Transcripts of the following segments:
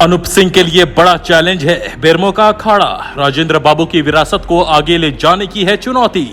अनूप सिंह के लिए बड़ा चैलेंज है बेरमो का अखाड़ा। राजेंद्र बाबू की विरासत को आगे ले जाने की है चुनौती।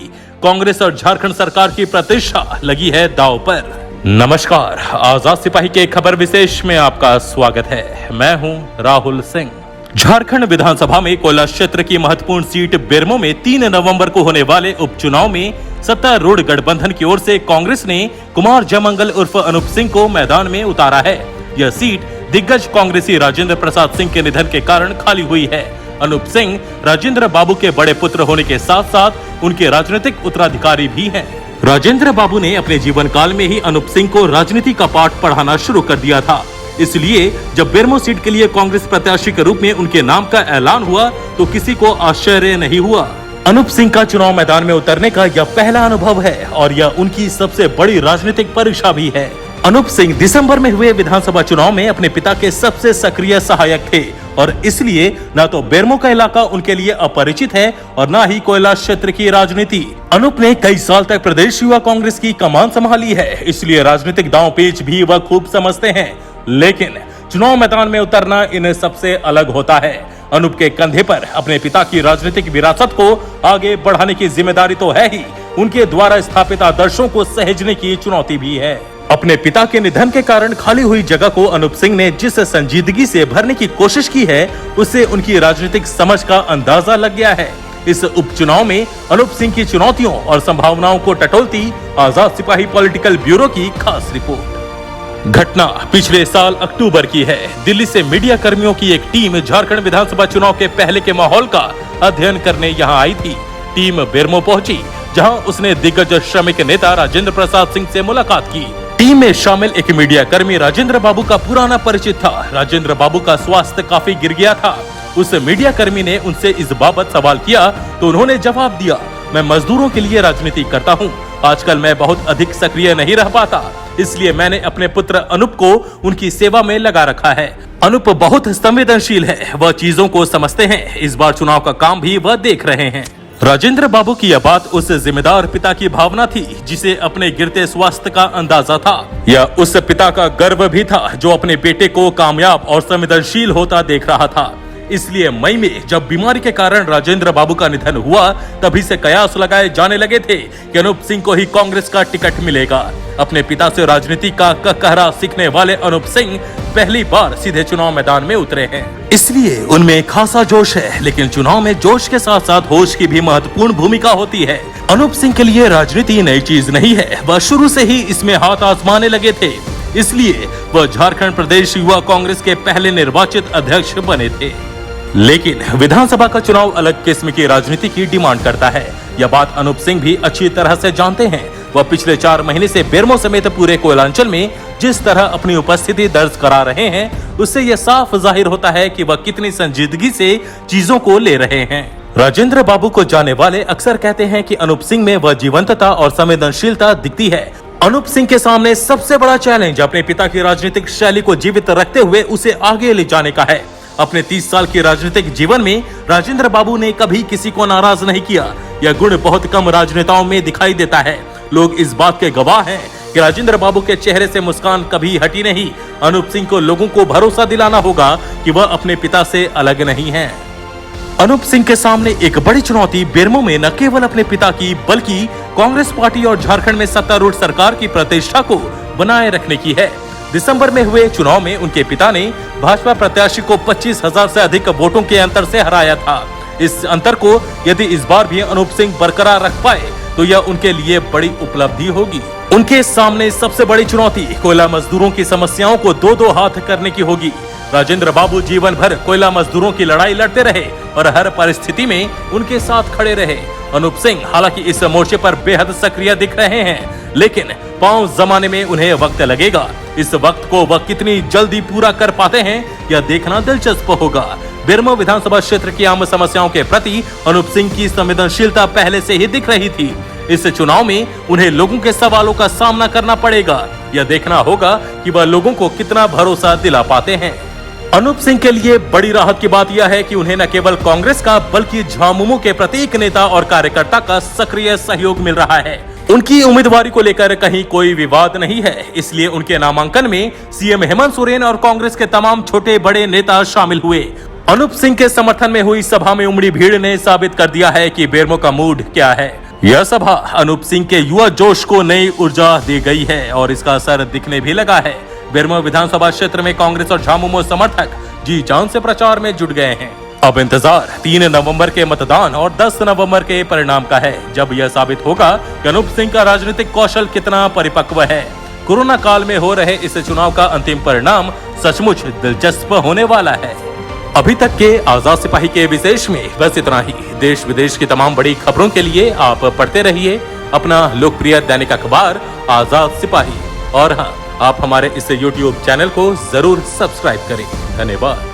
कांग्रेस और झारखंड सरकार की प्रतिष्ठा लगी है दांव पर। नमस्कार, आजाद सिपाही के खबर विशेष में आपका स्वागत है। मैं हूं राहुल सिंह। झारखंड विधानसभा में कोयला क्षेत्र की महत्वपूर्ण सीट बेरमो में 3 नवंबर को होने वाले उपचुनाव में सत्तारूढ़ गठबंधन की ओर से कांग्रेस ने कुमार जयमंगल उर्फ अनूप सिंह को मैदान में उतारा है। यह सीट दिग्गज कांग्रेसी राजेंद्र प्रसाद सिंह के निधन के कारण खाली हुई है। अनूप सिंह राजेंद्र बाबू के बड़े पुत्र होने के साथ साथ उनके राजनीतिक उत्तराधिकारी भी हैं। राजेंद्र बाबू ने अपने जीवन काल में ही अनूप सिंह को राजनीति का पाठ पढ़ाना शुरू कर दिया था। इसलिए जब बेरमो सीट के लिए कांग्रेस प्रत्याशी के रूप में उनके नाम का ऐलान हुआ तो किसी को आश्चर्य नहीं हुआ। अनूप सिंह का चुनाव मैदान में उतरने का यह पहला अनुभव है और यह उनकी सबसे बड़ी राजनीतिक परीक्षा भी है। अनूप सिंह दिसंबर में हुए विधानसभा चुनाव में अपने पिता के सबसे सक्रिय सहायक थे और इसलिए न तो बेरमो का इलाका उनके लिए अपरिचित है और न ही कोयला क्षेत्र की राजनीति। अनूप ने कई साल तक प्रदेश युवा कांग्रेस की कमान संभाली है, इसलिए राजनीतिक दांव पेच भी वह खूब समझते हैं। लेकिन चुनाव मैदान में उतरना इन्हें सबसे अलग होता है। अनूप के कंधे पर अपने पिता की राजनीतिक विरासत को आगे बढ़ाने की जिम्मेदारी तो है ही, उनके द्वारा स्थापित आदर्शों को सहेजने की चुनौती भी है। अपने पिता के निधन के कारण खाली हुई जगह को अनूप सिंह ने जिस संजीदगी से भरने की कोशिश की है, उससे उनकी राजनीतिक समझ का अंदाजा लग गया है। इस उपचुनाव में अनूप सिंह की चुनौतियों और संभावनाओं को टटोलती आजाद सिपाही पॉलिटिकल ब्यूरो की खास रिपोर्ट। घटना पिछले साल अक्टूबर की है। दिल्ली से मीडिया कर्मियों की एक टीम झारखंड विधानसभा चुनाव के पहले के माहौल का अध्ययन करने यहाँ आई थी। टीम बेरमो पहुंची, जहां उसने दिग्गज श्रमिक नेता राजेंद्र प्रसाद सिंह से मुलाकात की। टीम में शामिल एक मीडिया कर्मी राजेंद्र बाबू का पुराना परिचित था। राजेंद्र बाबू का स्वास्थ्य काफी गिर गया था। उस मीडिया कर्मी ने उनसे इस बाबत सवाल किया तो उन्होंने जवाब दिया, मैं मजदूरों के लिए राजनीति करता हूँ। आजकल मैं बहुत अधिक सक्रिय नहीं रह पाता, इसलिए मैंने अपने पुत्र अनूप को उनकी सेवा में लगा रखा है। अनूप बहुत संवेदनशील है, वह चीजों को समझते हैं। इस बार चुनाव का काम भी वह देख रहे हैं। राजेंद्र बाबू की यह बात उस जिम्मेदार पिता की भावना थी जिसे अपने गिरते स्वास्थ्य का अंदाजा था। यह उस पिता का गर्व भी था जो अपने बेटे को कामयाब और संवेदनशील होता देख रहा था। इसलिए मई में जब बीमारी के कारण राजेंद्र बाबू का निधन हुआ, तभी से कयास लगाए जाने लगे थे कि अनूप सिंह को ही कांग्रेस का टिकट मिलेगा। अपने पिता से राजनीति का कहरा सीखने वाले अनूप सिंह पहली बार सीधे चुनाव मैदान में उतरे हैं, इसलिए उनमें खासा जोश है। लेकिन चुनाव में जोश के साथ साथ होश की भी महत्वपूर्ण भूमिका होती है। अनूप सिंह के लिए राजनीति नई चीज नहीं है, वह शुरू से ही इसमें हाथ आजमाने लगे थे। इसलिए वह झारखंड प्रदेश युवा कांग्रेस के पहले निर्वाचित अध्यक्ष बने थे। लेकिन विधानसभा का चुनाव अलग किस्म की राजनीति की डिमांड करता है। यह बात अनूप सिंह भी अच्छी तरह से जानते हैं। वह पिछले 4 महीने से बेरमो समेत पूरे कोयलांचल में जिस तरह अपनी उपस्थिति दर्ज करा रहे हैं, उससे यह साफ जाहिर होता है कि वह कितनी संजीदगी से चीजों को ले रहे हैं। राजेंद्र बाबू को जाने वाले अक्सर कहते हैं कि अनूप सिंह में वह जीवंतता और संवेदनशीलता दिखती है। अनूप सिंह के सामने सबसे बड़ा चैलेंज अपने पिता की राजनीतिक शैली को जीवित रखते हुए उसे आगे ले जाने का है। अपने 30 साल के राजनीतिक जीवन में राजेंद्र बाबू ने कभी किसी को नाराज नहीं किया। यह गुण बहुत कम राजनेताओं में दिखाई देता है। लोग इस बात के गवाह हैं कि राजेंद्र बाबू के चेहरे से मुस्कान कभी हटी नहीं। अनूप सिंह को लोगों को भरोसा दिलाना होगा कि वह अपने पिता से अलग नहीं है। अनूप सिंह के सामने एक बड़ी चुनौती बेरमो में न केवल अपने पिता की बल्कि कांग्रेस पार्टी और झारखंड में सत्तारूढ़ सरकार की प्रतिष्ठा को बनाए रखने की है। दिसंबर में हुए चुनाव में उनके पिता ने भाजपा प्रत्याशी को 25,000 से अधिक वोटों के अंतर से हराया था। इस अंतर को यदि इस बार भी अनूप सिंह बरकरार रख पाए तो यह उनके लिए बड़ी उपलब्धि होगी। उनके सामने सबसे बड़ी चुनौती कोयला मजदूरों की समस्याओं को 2-2 हाथ करने की होगी। राजेंद्र बाबू जीवन भर कोयला मजदूरों की लड़ाई लड़ते रहे और हर परिस्थिति में उनके साथ खड़े रहे। अनूप सिंह हालांकि इस मोर्चे पर बेहद सक्रिय दिख रहे हैं, लेकिन पांव जमाने में उन्हें वक्त लगेगा। इस वक्त को वह कितनी जल्दी पूरा कर पाते हैं, यह देखना दिलचस्प होगा। बेरमो विधानसभा क्षेत्र की आम समस्याओं के प्रति अनूप सिंह की संवेदनशीलता पहले से ही दिख रही थी। इस चुनाव में उन्हें लोगों के सवालों का सामना करना पड़ेगा। यह देखना होगा कि वह लोगों को कितना भरोसा दिला पाते हैं। अनूप सिंह के लिए बड़ी राहत की बात यह है कि उन्हें न केवल कांग्रेस का बल्कि झामुमो के प्रत्येक नेता और कार्यकर्ता का सक्रिय सहयोग मिल रहा है। उनकी उम्मीदवारी को लेकर कहीं कोई विवाद नहीं है, इसलिए उनके नामांकन में सीएम हेमंत सोरेन और कांग्रेस के तमाम छोटे बड़े नेता शामिल हुए। अनूप सिंह के समर्थन में हुई सभा में उमड़ी भीड़ ने साबित कर दिया है कि बेरमो का मूड क्या है। यह सभा अनूप सिंह के युवा जोश को नई ऊर्जा दी गई है और इसका असर दिखने भी लगा है। बेरमो विधानसभा क्षेत्र में कांग्रेस और झामुमो समर्थक जी जान से प्रचार में जुट गए हैं। अब इंतजार 3 नवंबर के मतदान और 10 नवंबर के परिणाम का है, जब यह साबित होगा कि अनूप सिंह का राजनीतिक कौशल कितना परिपक्व है। कोरोना काल में हो रहे इस चुनाव का अंतिम परिणाम सचमुच दिलचस्प होने वाला है। अभी तक के आजाद सिपाही के विशेष में बस इतना ही। देश विदेश की तमाम बड़ी खबरों के लिए आप पढ़ते रहिए अपना लोकप्रिय दैनिक अखबार आजाद सिपाही। और हाँ, आप हमारे इस YouTube चैनल को जरूर सब्सक्राइब करें। धन्यवाद।